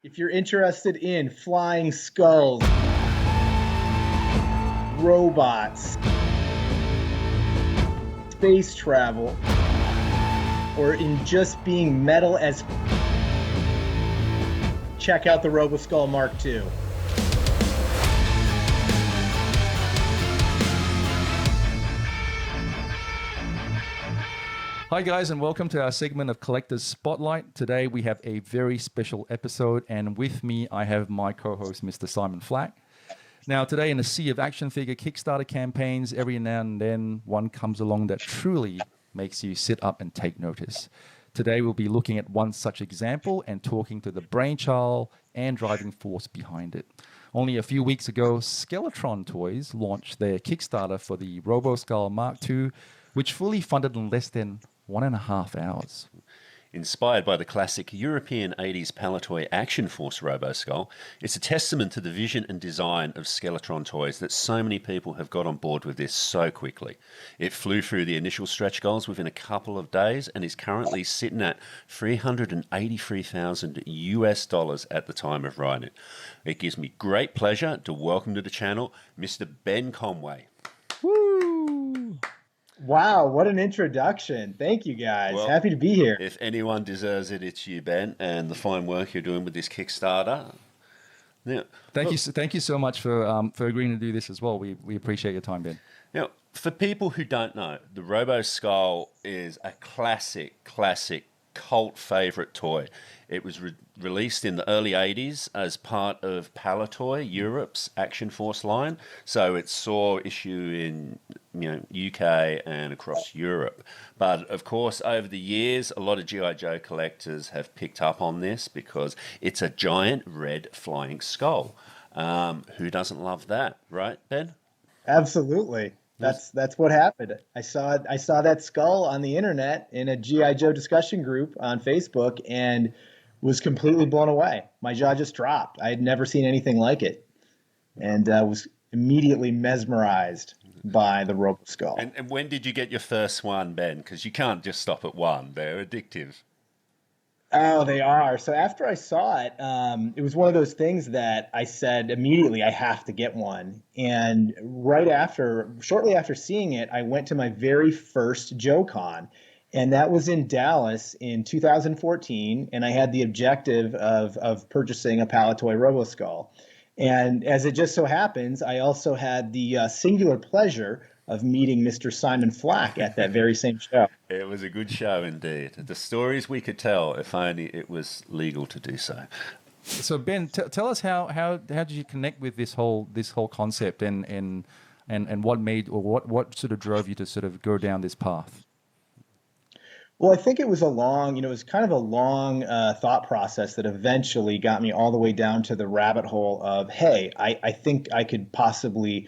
If you're interested in flying skulls, robots, space travel, or in just being metal as check out the Roboskull Mark II. Hi guys, and welcome to our segment of Collector's Spotlight. Today we have a very special episode, and with me I have my co-host Mr. Simon Flack. Now today, in a sea of action figure Kickstarter campaigns, every now and then one comes along that truly makes you sit up and take notice. Today we'll be looking at one such example and talking to the brainchild and driving force behind it. Only a few weeks ago, Skeletron Toys launched their Kickstarter for the Roboskull MKII, which fully funded in less than 1.5 hours. Inspired by the classic European 80s Palitoy Action Force Roboskull, it's a testament to the vision and design of Skeletron Toys that so many people have got on board with this so quickly. It flew through the initial stretch goals within a couple of days and is currently sitting at $383,000 US at the time of writing. It gives me great pleasure to welcome to the channel Mr. Ben Conway. Woo! Wow, what an introduction. Thank you, guys. Well, happy to be here. If anyone deserves it, it's you, Ben, and the fine work you're doing with this Kickstarter. Now, Thank you so much for agreeing to do this as well. We appreciate your time, Ben. Now, for people who don't know, the Roboskull is a classic cult favorite toy. It was released in the early 80s as part of Palitoy, Europe's Action Force line. So it saw issue in UK and across Europe. But of course, over the years, a lot of G.I.Joe collectors have picked up on this because it's a giant red flying skull. Who doesn't love that, right, Ben? Absolutely. That's what happened. I saw that skull on the internet in a G.I. Joe discussion group on Facebook and was completely blown away. My jaw just dropped. I had never seen anything like it, and was immediately mesmerized by the Roboskull. And when did you get your first one, Ben? Because you can't just stop at one. They're addictive. Oh, they are. So after I saw it, it was one of those things that I said immediately, I have to get one. And shortly after seeing it, I went to my very first Joe Con, and that was in Dallas in 2014. And I had the objective of purchasing a Palitoy Roboskull. And as it just so happens, I also had the singular pleasure of meeting Mr. Simon Flack at that very same show. It was a good show indeed. The stories we could tell, if only it was legal to do so. So Ben, tell us how did you connect with this whole concept and what made, or what sort of drove you to sort of go down this path? Well, I think it was it was kind of a long thought process that eventually got me all the way down to the rabbit hole of, hey, I think I could possibly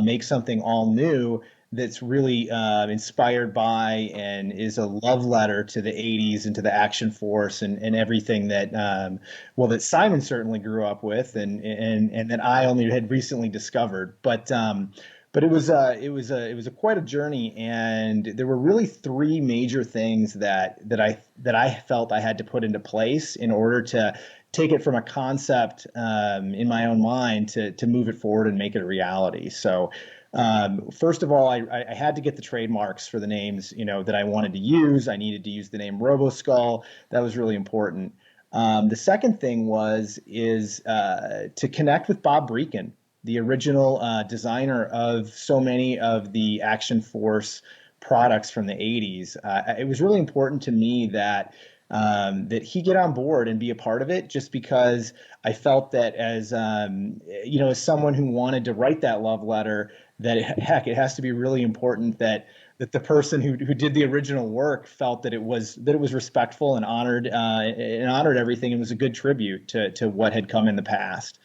make something all new that's really inspired by and is a love letter to the 80s and to the Action Force and everything that, that Simon certainly grew up with and that I only had recently discovered. But it was quite a journey, and there were really three major things that I felt I had to put into place in order to take it from a concept in my own mind to move it forward and make it a reality. So first of all, I had to get the trademarks for the names that I wanted to use. I needed to use the name Roboskull. That was really important. The second thing is to connect with Bob Brechin, the original designer of so many of the Action Force products from the 80s. It was really important to me that he get on board and be a part of it, just because I felt that as someone who wanted to write that love letter, that it has to be really important that the person who did the original work felt that it was respectful and honored everything and was a good tribute to what had come in the past.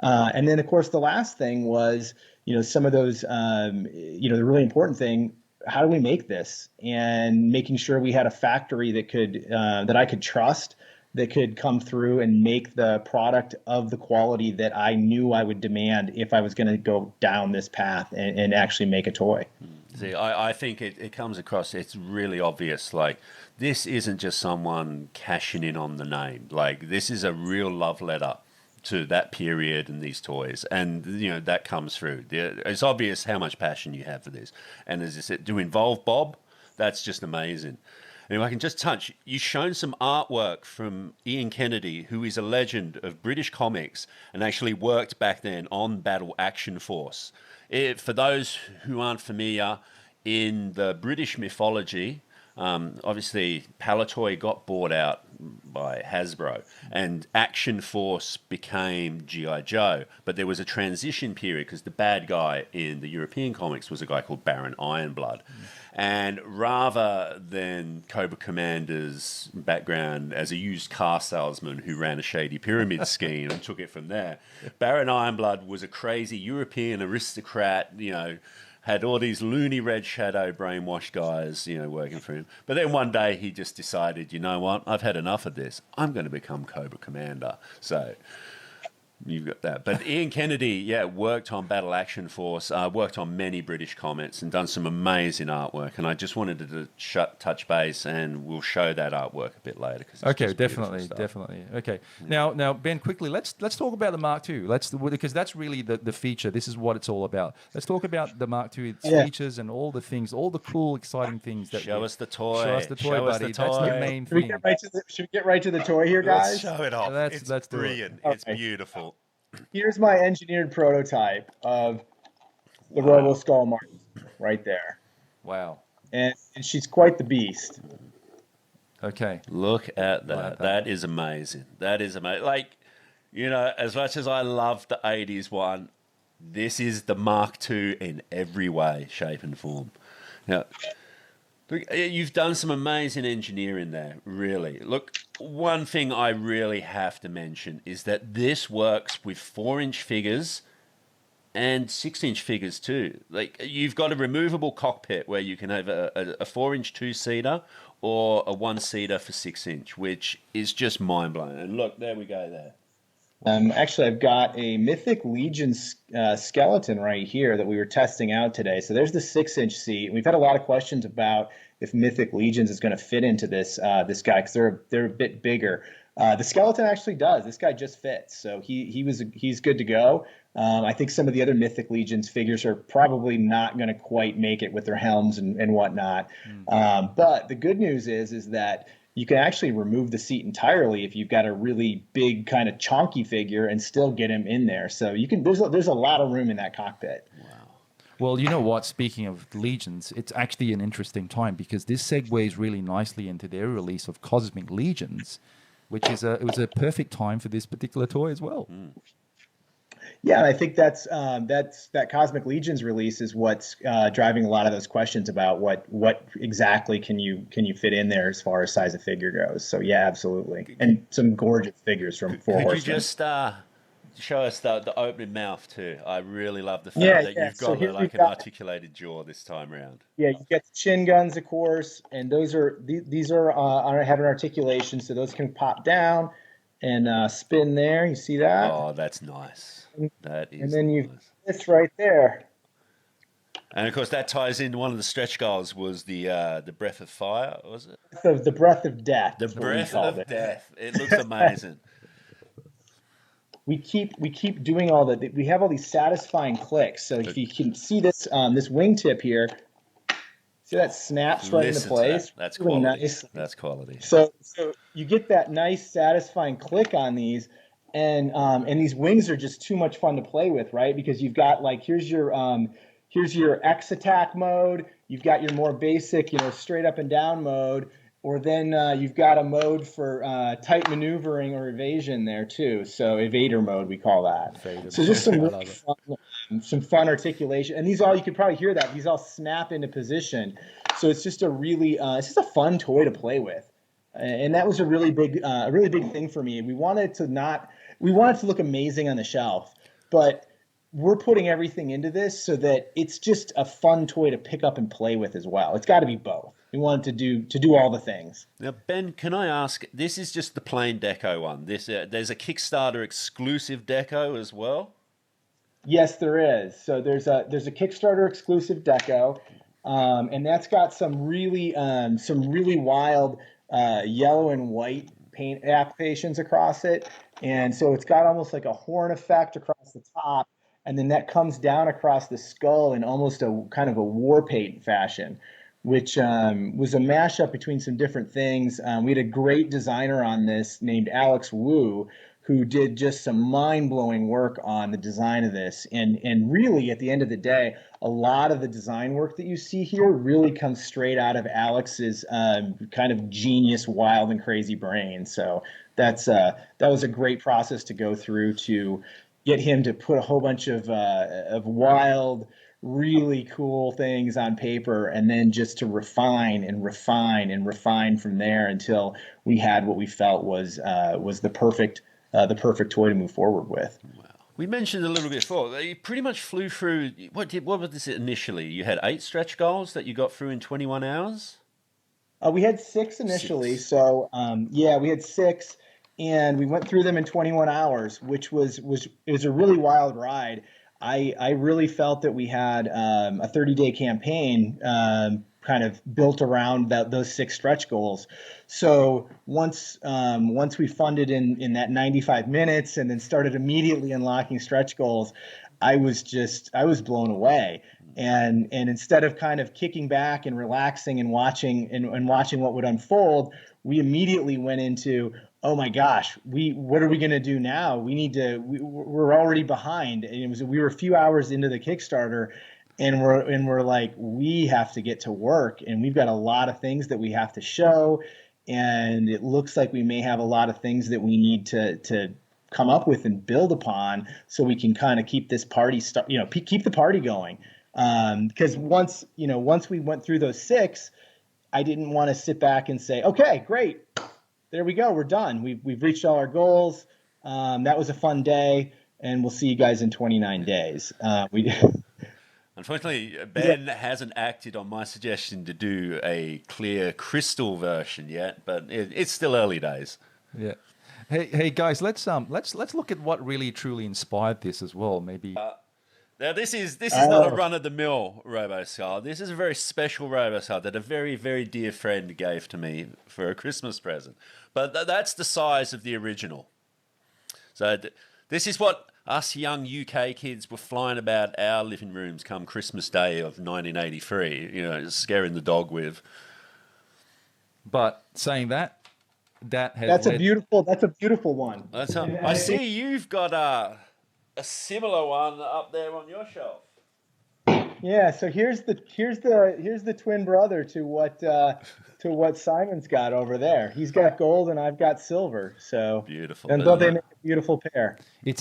And then, of course, the last thing was, some of those, the really important thing, how do we make this? And making sure we had a factory that I could trust, that could come through and make the product of the quality that I knew I would demand if I was going to go down this path and actually make a toy. See, I think it comes across, it's really obvious. Like, this isn't just someone cashing in on the name. Like, this is a real love letter to that period and these toys. And, you know, that comes through. It's obvious how much passion you have for this. And as I said, to involve Bob, that's just amazing. And if I can just touch, you've shown some artwork from Ian Kennedy, who is a legend of British comics and actually worked back then on Battle Action Force. For those who aren't familiar, in the British mythology, obviously Palitoy got bought out by Hasbro and Action Force became G.I. Joe. But there was a transition period because the bad guy in the European comics was a guy called Baron Ironblood. And rather than Cobra Commander's background as a used car salesman who ran a shady pyramid scheme and took it from there, Baron Ironblood was a crazy European aristocrat, you know, had all these loony Red Shadow brainwashed guys, you know, working for him. But then one day he just decided, you know what, I've had enough of this. I'm going to become Cobra Commander. So you've got that. But Ian Kennedy, worked on Battle Action Force, worked on many British comics and done some amazing artwork. And I just wanted to touch base, and we'll show that artwork a bit later. Okay, definitely. Okay. Now, Ben, quickly, let's talk about the Mark II. Because that's really the feature. This is what it's all about. Let's talk about the Mark II, its features and all the things, all the cool, exciting things. Show us the toy. Show us the toy, buddy. That's the main Should we thing. get right to the toy here, guys? Let's show it off. Let's do it. Brilliant. Okay. It's beautiful. Here's my engineered prototype of the Roboskull Mark right there. Wow. And she's quite the beast. Okay. Look at that. Like That is amazing. That is amazing. Like, you know, as much as I love the 80s one, this is the Mark II in every way, shape, and form. Now, look, you've done some amazing engineering there, really. Look, one thing I really have to mention is that this works with 4-inch figures and 6-inch figures too. Like, you've got a removable cockpit where you can have a 4-inch 2-seater or a 1-seater for 6-inch, which is just mind-blowing. And look, there we go there. Actually, I've got a Mythic Legion skeleton right here that we were testing out today. So there's the 6-inch seat. We've had a lot of questions about if Mythic Legions is going to fit into this guy because they're a bit bigger. The skeleton actually does. This guy just fits, so he's good to go. I think some of the other Mythic Legions figures are probably not going to quite make it with their helms and whatnot. But the good news is that you can actually remove the seat entirely if you've got a really big kind of chonky figure and still get him in there. So you can. There's a lot of room in that cockpit. Well, you know what? Speaking of Legions, it's actually an interesting time because this segues really nicely into their release of Cosmic Legions, which is it was a perfect time for this particular toy as well. Yeah, and I think that's that Cosmic Legions release is what's driving a lot of those questions about what exactly can you fit in there as far as size of figure goes. So yeah, absolutely, and some gorgeous figures from Four Horsemen. Could you just show us the opening mouth too? I really love the fact that you've got an articulated jaw this time around. Yeah, you get the chin guns, of course, and these are have an articulation, so those can pop down and spin there. You see that? Oh, that's nice. That is. And then nice. you've this right there. And of course, that ties into one of the stretch goals was the breath of fire, was it? The breath of death. The breath of death. It looks amazing. We keep doing all that. We have all these satisfying clicks. So if you can see this this wingtip here, see that snaps right into place. That's really quality. Nice. That's quality. So you get that nice satisfying click on these, and these wings are just too much fun to play with, right? Because you've got like here's your X attack mode. You've got your more basic, straight up and down mode. Or then you've got a mode for tight maneuvering or evasion there too. So evader mode, we call that. So just some really fun articulation. And these all, you could probably hear that, these all snap into position. So it's just it's just a fun toy to play with. And that was a really big thing for me. We wanted it to look amazing on the shelf, but we're putting everything into this so that it's just a fun toy to pick up and play with as well. It's got to be both. We wanted to do all the things. Now, Ben, can I ask? This is just the plain Deco one. There's a Kickstarter exclusive Deco as well. Yes, there is. So there's a Kickstarter exclusive Deco, And that's got some really wild yellow and white paint applications across it. And so it's got almost like a horn effect across the top, and then that comes down across the skull in almost a kind of a war paint fashion, which was a mashup between some different things. We had a great designer on this named Alex Wu, who did just some mind-blowing work on the design of this. And really, at the end of the day, a lot of the design work that you see here really comes straight out of Alex's kind of genius, wild and crazy brain. So that was a great process to go through to get him to put a whole bunch of wild, really cool things on paper, and then just to refine and refine and refine from there until we had what we felt was the perfect toy to move forward with. We mentioned a little bit before. You pretty much flew through. What was this initially? You had 8 stretch goals that you got through in 21 hours. We had 6 initially, 6. so yeah, we had 6, and we went through them in 21 hours, which was it was a really wild ride. I really felt that we had a 30-day campaign kind of built around those 6 stretch goals. So once we funded in that 95 minutes and then started immediately unlocking stretch goals, I was blown away. And instead of kind of kicking back and relaxing and watching what would unfold, we immediately went into, oh my gosh, what are we going to do now? We're already behind. And we were a few hours into the Kickstarter, and we're like, we have to get to work, and we've got a lot of things that we have to show, and it looks like we may have a lot of things that we need to come up with and build upon, so we can kind of keep this party keep the party going. Because once we went through those 6, I didn't want to sit back and say, okay, great, there we go, we're done. We've reached all our goals. That was a fun day, and we'll see you guys in 29 days. Unfortunately, Ben hasn't acted on my suggestion to do a clear crystal version yet, but it's still early days. Yeah. Hey guys, let's look at what really truly inspired this as well. Maybe. Now this is not a run-of-the-mill Roboskull. This is a very special Roboskull that a very, very dear friend gave to me for a Christmas present. But that's the size of the original. So this is what us young UK kids were flying about our living rooms come Christmas Day of 1983, scaring the dog with. But saying that has that's a beautiful one. I see you've got a similar one up there on your shelf. Yeah, so here's the twin brother to what Simon's got over there. He's got gold and I've got silver. So beautiful. And don't they make a beautiful pair? I've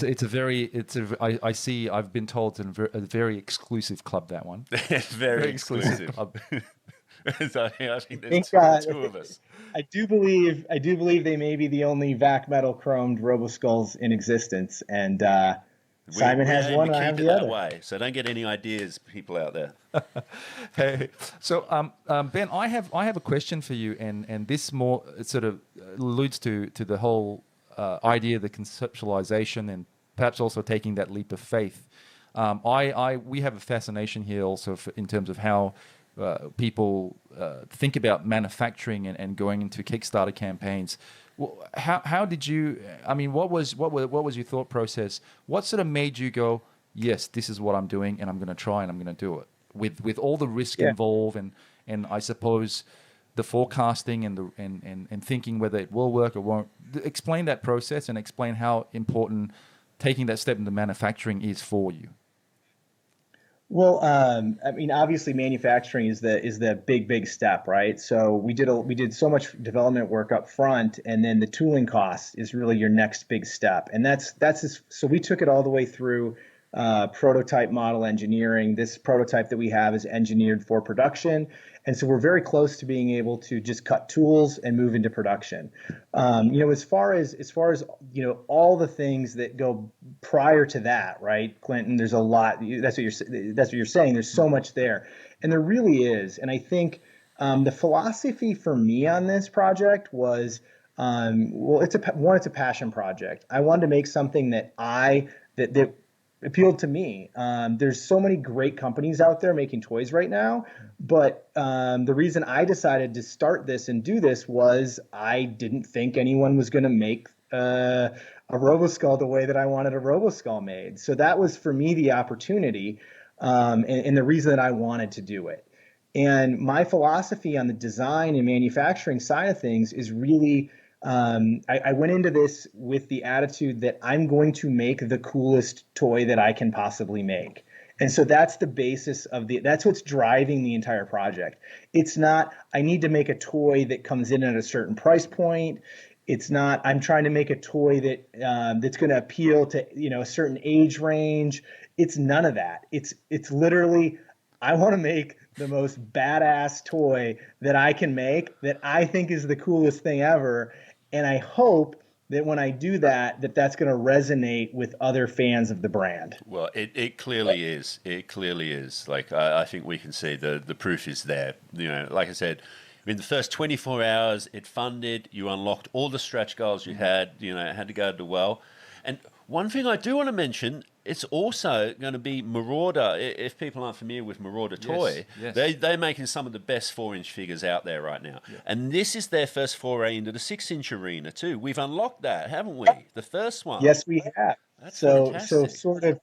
been told it's a very exclusive club, that one. very exclusive club. So, I think there's two of us. I do believe they may be the only vac metal chromed Roboskulls in existence, and Simon has one, and I have the other. Way, so don't get any ideas, people out there. Hey, so Ben, I have a question for you, and this more sort of alludes to the whole idea, the conceptualization, and perhaps also taking that leap of faith. We have a fascination here also in terms of how people think about manufacturing and going into Kickstarter campaigns. How did you? I mean, what was your thought process? What sort of made you go, yes, this is what I'm doing, and I'm going to try and I'm going to do it with all the risk involved, and I suppose the forecasting and thinking whether it will work or won't. Explain that process and explain how important taking that step into manufacturing is for you. Well, I mean, obviously, manufacturing is the big step, right? So we did so much development work up front, and then the tooling cost is really your next big step, and so we took it all the way through prototype model engineering. This prototype that we have is engineered for production, and so we're very close to being able to just cut tools and move into production. As far as all the things that go prior to that, right, Clinton? There's a lot. That's what you're saying. There's so much there, and there really is. And I think the philosophy for me on this project was, it's a passion project. I wanted to make something that appealed to me. There's so many great companies out there making toys right now, but the reason I decided to start this and do this was I didn't think anyone was going to make a Roboskull the way that I wanted a Roboskull made. So that was for me the opportunity, and the reason that I wanted to do it. And my philosophy on the design and manufacturing side of things is really, I went into this with the attitude that I'm going to make the coolest toy that I can possibly make. And so that's the basis of that's what's driving the entire project. It's not, I need to make a toy that comes in at a certain price point. It's not, I'm trying to make a toy that that's going to appeal to, a certain age range. It's none of that. It's literally, I want to make the most badass toy that I can make that I think is the coolest thing ever. And I hope that when I do that, that's going to resonate with other fans of the brand. Well, it clearly is. It clearly is. Like, I think we can see the proof is there. Like I said, in the first 24 hours, it funded, you unlocked all the stretch goals you had, it had to go to well. And one thing I do want to mention, it's also going to be Marauder. If people aren't familiar with Marauder toy, yes. they're making some of the best 4-inch figures out there right now. Yeah. And this is their first foray into the 6-inch arena too. We've unlocked that, haven't we? The first one. Yes, we have. That's fantastic. So sort of,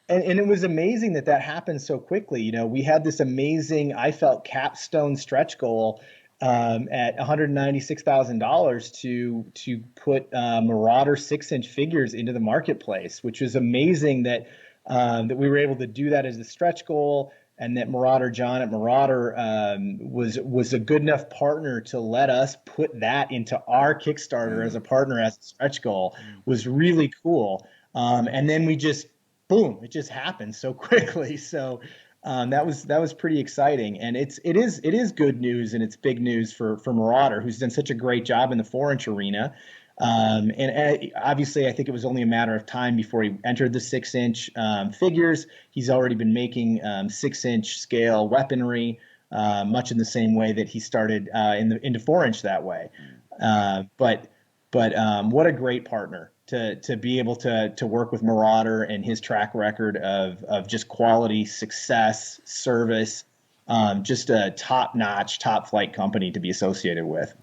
and it was amazing that happened so quickly. We had this amazing, I felt, capstone stretch goal at $196,000 to put Marauder 6-inch figures into the marketplace, which was amazing that we were able to do that as a stretch goal, and that John at Marauder was a good enough partner to let us put that into our Kickstarter as a partner as a stretch goal was really cool. And then we just, boom, it just happened so quickly. So that was pretty exciting, and it is good news, and it's big news for Marauder, who's done such a great job in the 4-inch arena. And obviously, I think it was only a matter of time before he entered the 6-inch figures. He's already been making 6-inch scale weaponry, much in the same way that he started into 4-inch that way. But what a great partner to be able to work with Marauder and his track record of just quality, success, service, just a top-notch, top-flight company to be associated with.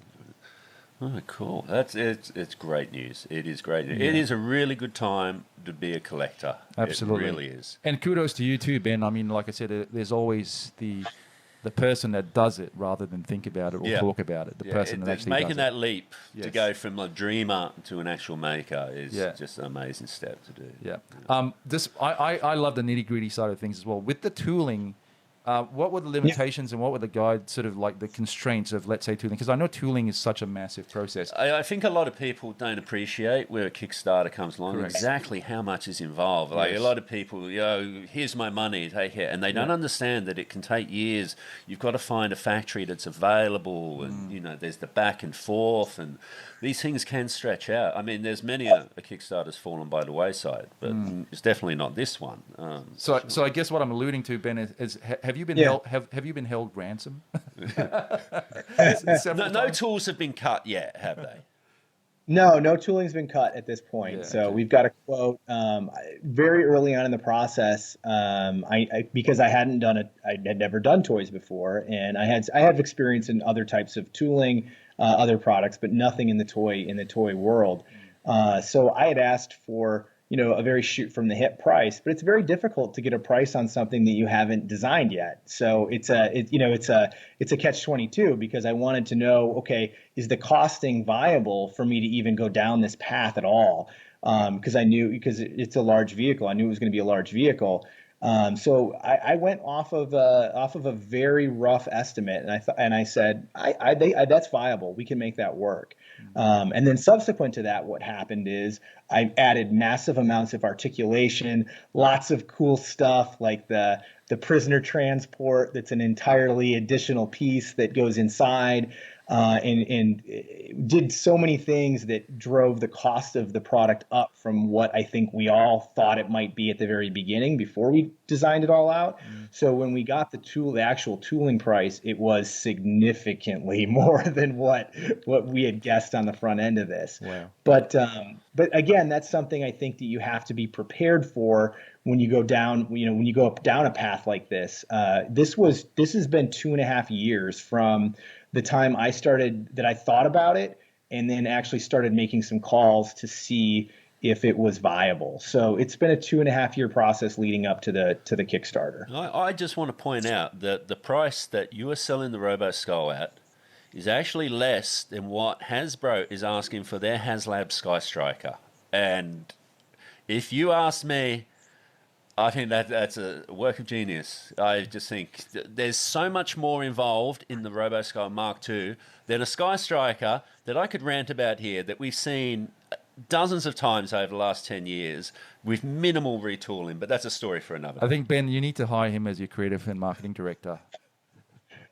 Oh, cool. It's great news. It is great news. Yeah. It is a really good time to be a collector. Absolutely. It really is. And kudos to you too, Ben. I mean, like I said, there's always the person that does it rather than think about it or talk about it. The person that actually making does that it. leap to go from a dreamer to an actual maker is just an amazing step to do. Yeah. I love the nitty-gritty side of things as well. With the tooling, what were the limitations and what were the guide sort of like the constraints of, let's say, tooling? Because I know tooling is such a massive process. I think a lot of people don't appreciate where a Kickstarter comes along, exactly how much is involved. Like a lot of people, here's my money, take it. And they don't understand that it can take years. You've got to find a factory that's available and, there's the back and forth and these things can stretch out. I mean, there's many a Kickstarter's fallen by the wayside, but it's definitely not this one. So I guess what I'm alluding to, Ben, is have you been held? Have you been held ransom? No tools have been cut yet, have they? No tooling's been cut at this point. We've got a quote very early on in the process. Because I had never done toys before, and I have experience in other types of tooling, other products, but nothing in the toy world. So I had asked for a very shoot from the hip price, but it's very difficult to get a price on something that you haven't designed yet. So it's a catch-22 because I wanted to know, okay, is the costing viable for me to even go down this path at all? Because it's a large vehicle. I knew it was going to be a large vehicle. So I went off of a very rough estimate, and I said, that's viable. We can make that work. And then subsequent to that, what happened is I added massive amounts of articulation, lots of cool stuff like the prisoner transport. That's an entirely additional piece that goes inside. And did so many things that drove the cost of the product up from what I think we all thought it might be at the very beginning before we designed it all out. So when we got the actual tooling price, it was significantly more than what we had guessed on the front end of this. Wow. But but again, that's something I think that you have to be prepared for when you go down, when you go up down a path like this. This has been 2.5 years from the time that I thought about it, and then actually started making some calls to see if it was viable. So it's been a 2.5 year process leading up to the Kickstarter. I just want to point out that the price that you are selling the Roboskull at is actually less than what Hasbro is asking for their HasLab Sky Striker. And if you ask me, I think that's a work of genius. I just think there's so much more involved in the Roboskull Mark II than a Sky Striker that I could rant about here that we've seen dozens of times over the last 10 years with minimal retooling, but that's a story for another day. I think, Ben, you need to hire him as your creative and marketing director.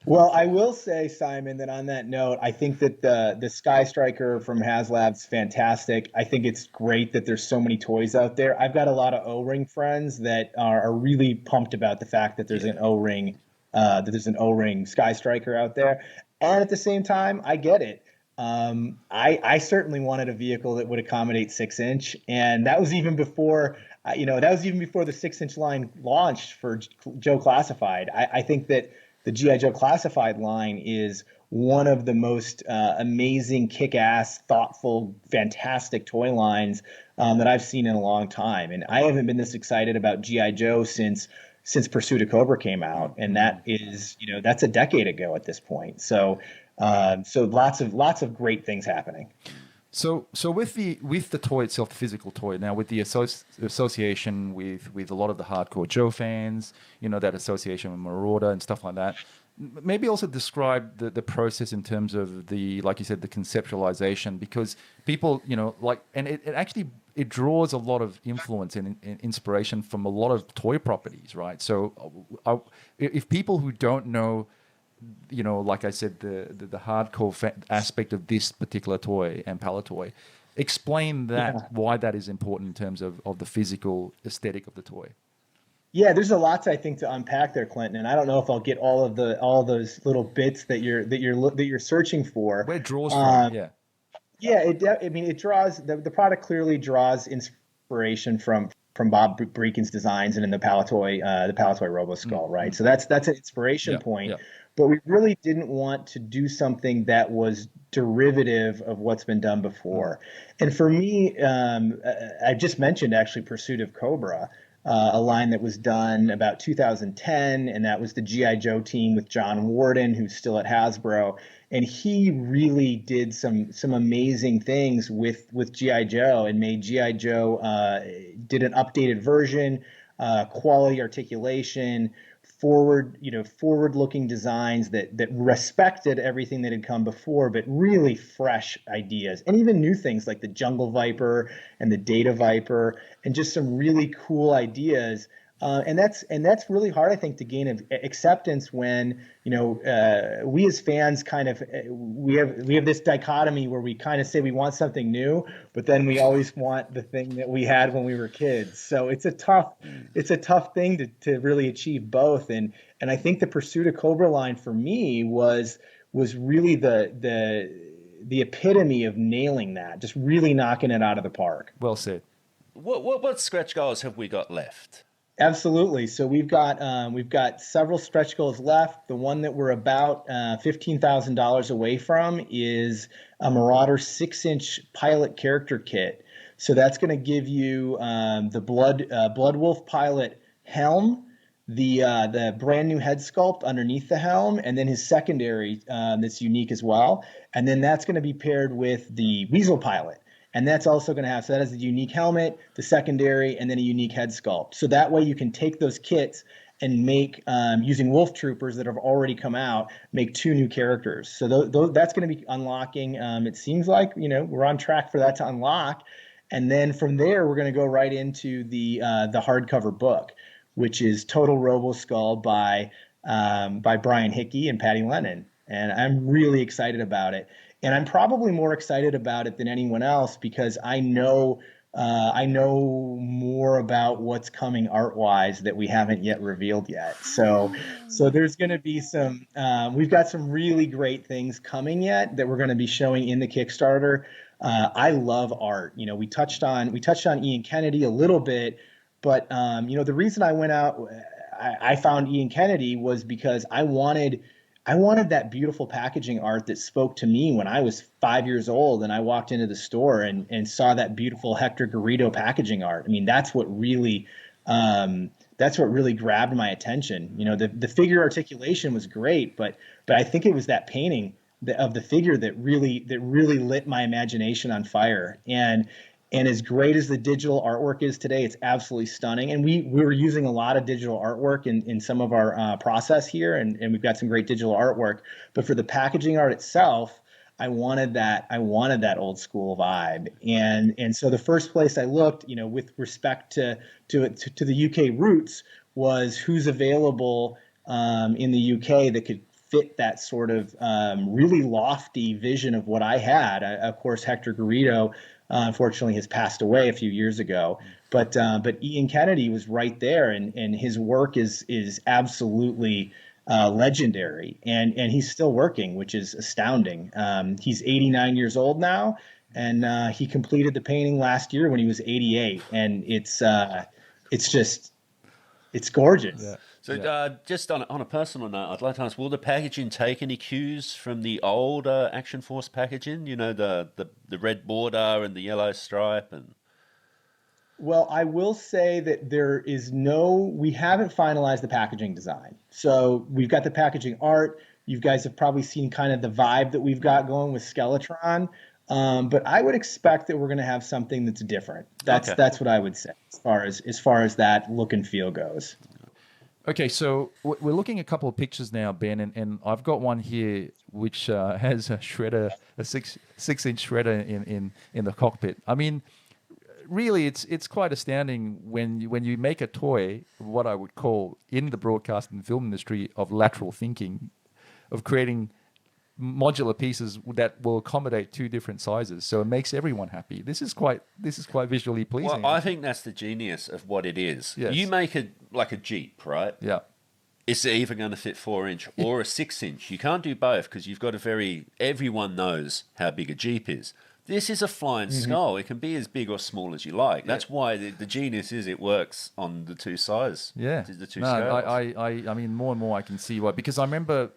Well, I will say, Simon, that on that note, I think that the Sky Striker from HasLab's fantastic. I think it's great that there's so many toys out there. I've got a lot of O-ring friends that are really pumped about the fact that there's an O-ring Sky Striker out there. And at the same time, I get it. I certainly wanted a vehicle that would accommodate 6-inch, and that was even before the 6-inch line launched for Joe Classified. I think that the G.I. Joe Classified line is one of the most amazing, kick-ass, thoughtful, fantastic toy lines that I've seen in a long time. And I haven't been this excited about G.I. Joe since Pursuit of Cobra came out, and that's a decade ago at this point. So lots of great things happening. So with the toy itself, the physical toy, now with the association with a lot of the hardcore Joe fans, that association with Marauder and stuff like that, maybe also describe the process in terms of like you said, the conceptualization, because people, and it draws a lot of influence and inspiration from a lot of toy properties, right? So if people who don't know, like I said, the hardcore aspect of this particular toy and Palitoy, explain that, why that is important in terms of the physical aesthetic of the toy. Yeah, there's a lot I think to unpack there, Clinton, and I don't know if I'll get all those little bits that you're searching for. Where it draws from, yeah. It draws the product clearly draws inspiration from Bob Brechin's designs and in the Palitoy Roboskull, right? So that's an inspiration point. But we really didn't want to do something that was derivative of what's been done before. And for me, I just mentioned actually Pursuit of Cobra, a line that was done about 2010, and that was the G.I. Joe team with John Warden, who's still at Hasbro. And he really did some amazing things with G.I. Joe and made G.I. Joe, did an updated version, quality articulation, forward-looking designs that respected everything that had come before, but really fresh ideas, and even new things like the Jungle Viper and the Data Viper, and just some really cool ideas. And that's really hard, I think, to gain acceptance when we as fans we have this dichotomy where we kind of say we want something new, but then we always want the thing that we had when we were kids. So it's a tough thing to really achieve both. And I think the Pursuit of Cobra line for me was really the epitome of nailing that, just really knocking it out of the park. Well said. What stretch goals have we got left? Absolutely. So we've got several stretch goals left. The one that we're about $15,000 away from is a Marauder 6-inch pilot character kit. So that's going to give you the Blood Wolf pilot helm, the brand new head sculpt underneath the helm, and then his secondary that's unique as well. And then that's going to be paired with the Weasel pilot. And that's also going to have, so that has the unique helmet, the secondary, and then a unique head sculpt. So that way you can take those kits and make, using Wolf Troopers that have already come out, make 2 new characters. So that's going to be unlocking. It seems like, we're on track for that to unlock. And then from there, we're going to go right into the hardcover book, which is Total Roboskull by Brian Hickey and Patty Lennon. And I'm really excited about it. And I'm probably more excited about it than anyone else because I know more about what's coming art-wise that we haven't yet revealed yet. So there's going to be we've got some really great things coming yet that we're going to be showing in the Kickstarter. I love art. We touched on Ian Kennedy a little bit, but the reason I went out, I found Ian Kennedy was because I wanted that beautiful packaging art that spoke to me when I was 5 years old and I walked into the store and saw that beautiful Hector Garrido packaging art. I mean, that's what really grabbed my attention. The figure articulation was great, but I think it was that painting of the figure that really lit my imagination on fire. And as great as the digital artwork is today, it's absolutely stunning. And we were using a lot of digital artwork in some of our process here, and we've got some great digital artwork. But for the packaging art itself, I wanted that old school vibe. And so the first place I looked, with respect to the UK roots, was who's available in the UK that could fit that sort of really lofty vision of what I had. Of course, Hector Garrido unfortunately has passed away a few years ago, but Ian Kennedy was right there, and his work is absolutely legendary, and he's still working, which is astounding. He's 89 years old now, and he completed the painting last year when he was 88, and it's gorgeous. Yeah. So just on a personal note, I'd like to ask, will the packaging take any cues from the old Action Force packaging? The red border and the yellow stripe and... Well, I will say that we haven't finalized the packaging design. So we've got the packaging art. You guys have probably seen kind of the vibe that we've got going with Skeletron. But I would expect that we're going to have something that's different. That's what I would say as far as that look and feel goes. Okay, so we're looking at a couple of pictures now, Ben, and I've got one here which has a shredder, a six-inch shredder in the cockpit. I mean, really, it's quite astounding when you make a toy, what I would call in the broadcast and film industry, of lateral thinking, of creating modular pieces that will accommodate two different sizes, so it makes everyone happy. This is quite visually pleasing. Well, I think that's the genius of what it is. Yes. You make a Jeep, right? Yeah. It's either going to fit 4-inch or a 6-inch. You can't do both because you've got everyone knows how big a Jeep is. This is a flying skull. It can be as big or small as you like. That's why the genius is it works on the two sides. Yeah. The two no, scales. I mean, more and more I can see why. Because I remember,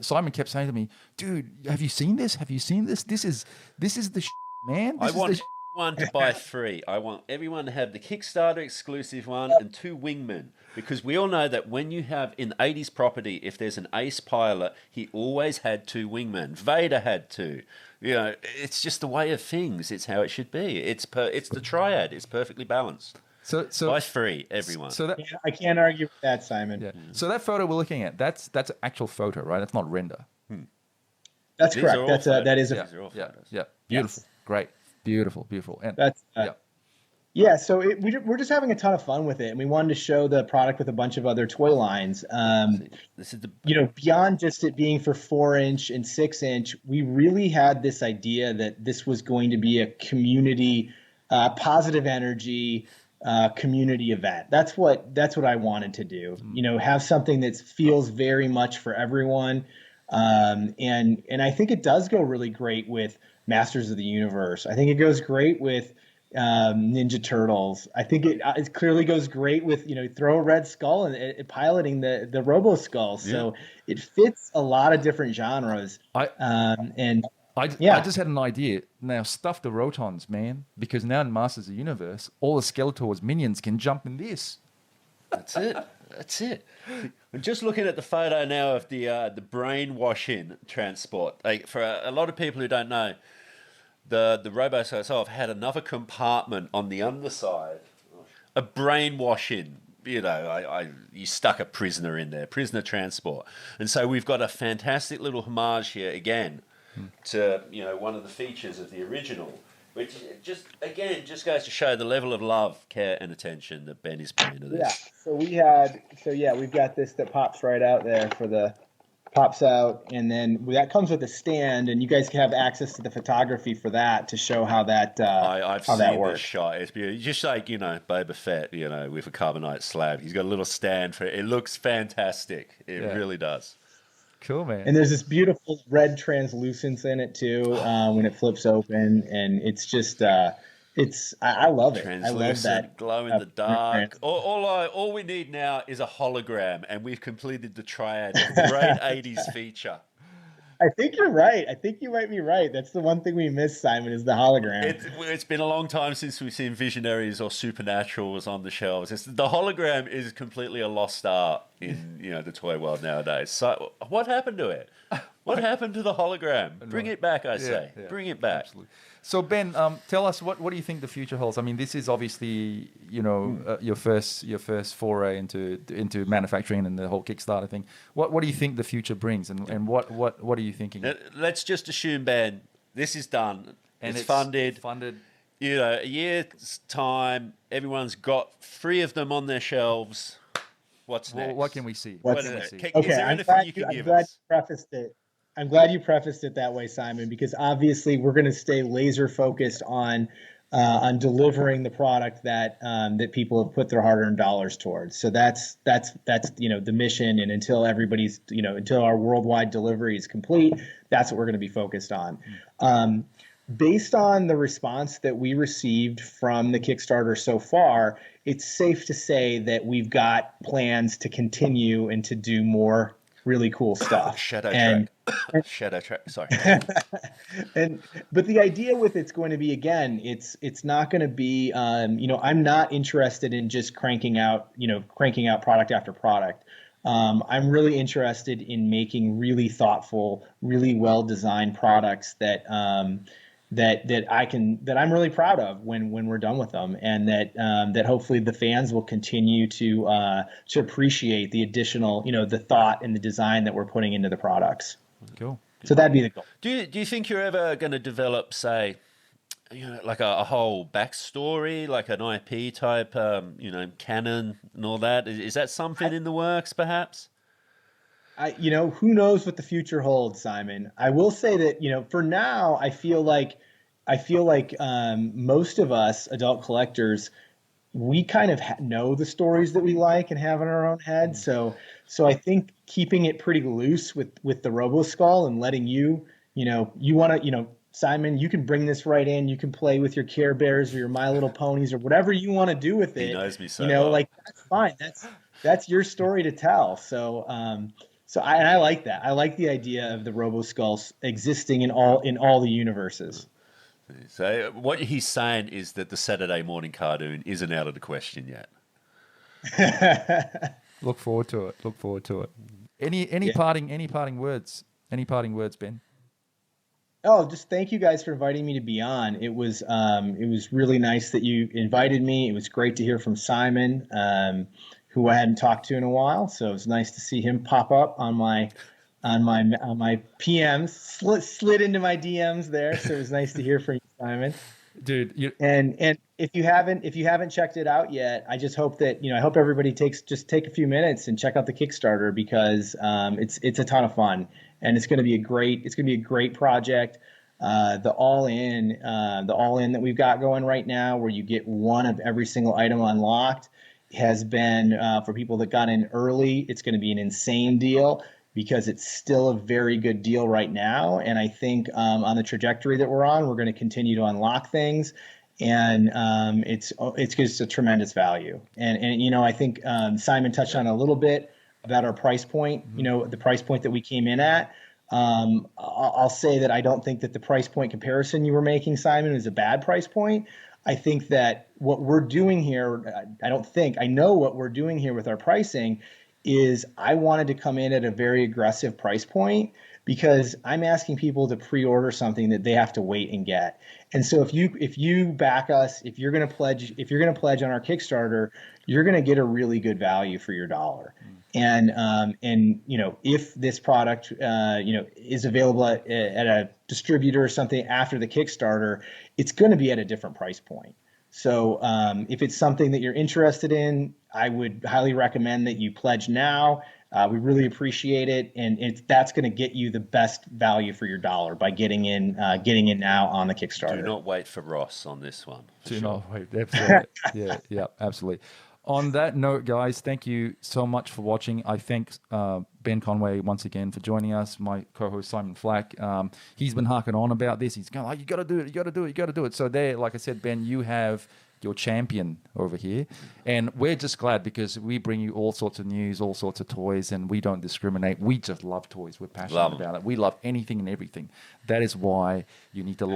Simon kept saying to me, "Dude, have you seen this? Have you seen this? This is the man. I want everyone to buy 3. I want everyone to have the Kickstarter exclusive one and 2 wingmen. Because we all know that when you have, in the 80s property, if there's an ace pilot, he always had 2 wingmen. Vader had 2. It's just the way of things. It's how it should be. It's the triad. It's perfectly balanced. So buy 3, everyone. So I can't argue with that, Simon. Yeah. So that photo we're looking at, that's an actual photo, right? That's not render. That's correct. That is a yeah. Beautiful. Yes. Great. Beautiful. And that's yeah. So we're just having a ton of fun with it, and we wanted to show the product with a bunch of other toy lines. This is beyond just it being for 4-inch and 6-inch, we really had this idea that this was going to be a community, positive energy, community event. That's what I wanted to do. Have something that feels very much for everyone, and I think it does go really great with Masters of the Universe. I think it goes great with Ninja Turtles. I think it clearly goes great with throw a red skull and piloting the Roboskull. So it fits a lot of different genres. I just had an idea. Now stuff the Rotons, man, because now in Masters of the Universe, all the Skeletor's minions can jump in this. That's it. I'm just looking at the photo now of the brainwashing transport. For a lot of people who don't know, the Roboskull itself had another compartment on the underside, a brainwashing. You stuck a prisoner in there, prisoner transport, and so we've got a fantastic little homage here again to one of the features of the original, which just goes to show the level of love, care, and attention that Ben is paying to this. Yeah. We've got this that pops right out there pops out, and then that comes with a stand, and you guys can have access to the photography for that to show how that I've how seen that works. This shot. It's beautiful. Just like Boba Fett, with a carbonite slab. He's got a little stand for it. It looks fantastic. It really does. Cool, man. And there's this beautiful red translucence in it too when it flips open, and it's just I love it. I love Translucent, that glow in the dark. trans- All we need now is a hologram, and we've completed the triad of great 80s feature. I think you're right. I think you might be right. That's the one thing we miss, Simon, is the hologram. It's been a long time since we've seen Visionaries or Supernaturals on the shelves. The hologram is completely a lost art in the toy world nowadays. So what happened to it? What happened to the hologram? Bring it back, I say. Bring it back. Absolutely. So Ben, tell us what do you think the future holds? I mean, this is obviously your first foray into manufacturing and the whole Kickstarter thing. What do you think the future brings, and what are you thinking? Let's just assume, Ben, this is done. And it's funded. A year's time, everyone's got 3 of them on their shelves. What's next? What can we see? Okay, Is there anything you can give us? I'm glad you prefaced it that way, Simon, because obviously we're going to stay laser focused on delivering the product that people have put their hard-earned dollars towards. So that's the mission, and until until our worldwide delivery is complete, that's what we're going to be focused on. Based on the response that we received from the Kickstarter so far, it's safe to say that we've got plans to continue and to do more really cool stuff. Shadow track. Sorry. But the idea with it's going to be, again, it's not going to be I'm not interested in just cranking out product after product. I'm really interested in making really thoughtful, really well designed products that I'm really proud of when we're done with them, and that hopefully the fans will continue to appreciate the additional, the thought and the design that we're putting into the products. Cool. So that'd be the goal. Do you think you're ever going to develop, say, like a whole backstory, like an IP type, canon and all that? Is that something in the works, perhaps? Who knows what the future holds, Simon. I will say that, for now, I feel like most of us adult collectors, we kind of know the stories that we like and have in our own head. So I think keeping it pretty loose with the Roboskull and letting you want to, Simon, you can bring this right in. You can play with your Care Bears or your My Little Ponies or whatever you want to do with it. He knows me so well. That's fine. That's your story to tell. So I like that. I like the idea of the Roboskulls existing in all the universes. So what he's saying is that the Saturday morning cartoon isn't out of the question yet. Look forward to it. Any parting words? Any parting words, Ben? Oh, just thank you guys for inviting me to be on. It was really nice that you invited me. It was great to hear from Simon, who I hadn't talked to in a while. So it was nice to see him pop up on my PMs, slid into my DMs there. So it was nice to hear from you, Simon. Dude, and if you haven't checked it out yet, I just hope that I hope everybody take a few minutes and check out the Kickstarter, because it's a ton of fun, and it's going to be a great project. The all in that we've got going right now, where you get one of every single item unlocked, has been for people that got in early. It's going to be an insane deal, because it's still a very good deal right now. And I think on the trajectory that we're on, we're going to continue to unlock things, and it's just a tremendous value. And I think Simon touched on a little bit about our price point. The price point that we came in at. I'll say that I don't think that the price point comparison you were making, Simon, is a bad price point. I think that what we're doing here, I know what we're doing here with our pricing is I wanted to come in at a very aggressive price point, because I'm asking people to pre-order something that they have to wait and get. And so if you back us, if you're going to pledge on our Kickstarter, you're going to get a really good value for your dollar. And if this product is available at a distributor or something after the Kickstarter, it's going to be at a different price point. So if it's something that you're interested in, I would highly recommend that you pledge now. We really appreciate it, and that's going to get you the best value for your dollar by getting in now on the Kickstarter. Do not wait for Ross on this one. Do not wait. Absolutely. yeah, absolutely. On that note, guys, thank you so much for watching. I thank Ben Ben Conway once again for joining us. My co-host Simon Flack. He's been harking on about this. He's going like, you got to do it, you got to do it, you got to do it. So there, like I said, Ben, you have your champion over here, and we're just glad because we bring you all sorts of news, all sorts of toys, and we don't discriminate. We just love toys. We're passionate about it. We love anything and everything. That is why you need to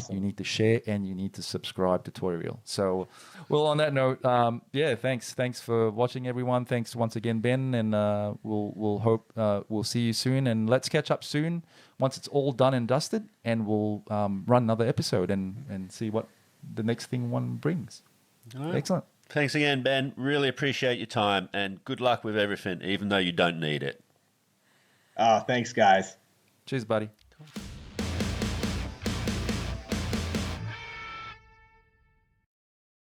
you need to share, and you need to subscribe to Toy Reel. So, well, on that note, thanks for watching, everyone. Thanks once again, Ben, and we'll hope we'll see you soon, and let's catch up soon once it's all done and dusted, and we'll run another episode and see what the next thing one brings. Right. Excellent. Thanks again, Ben. Really appreciate your time, and good luck with everything, even though you don't need it. Oh, thanks, guys. Cheers, buddy. Cool.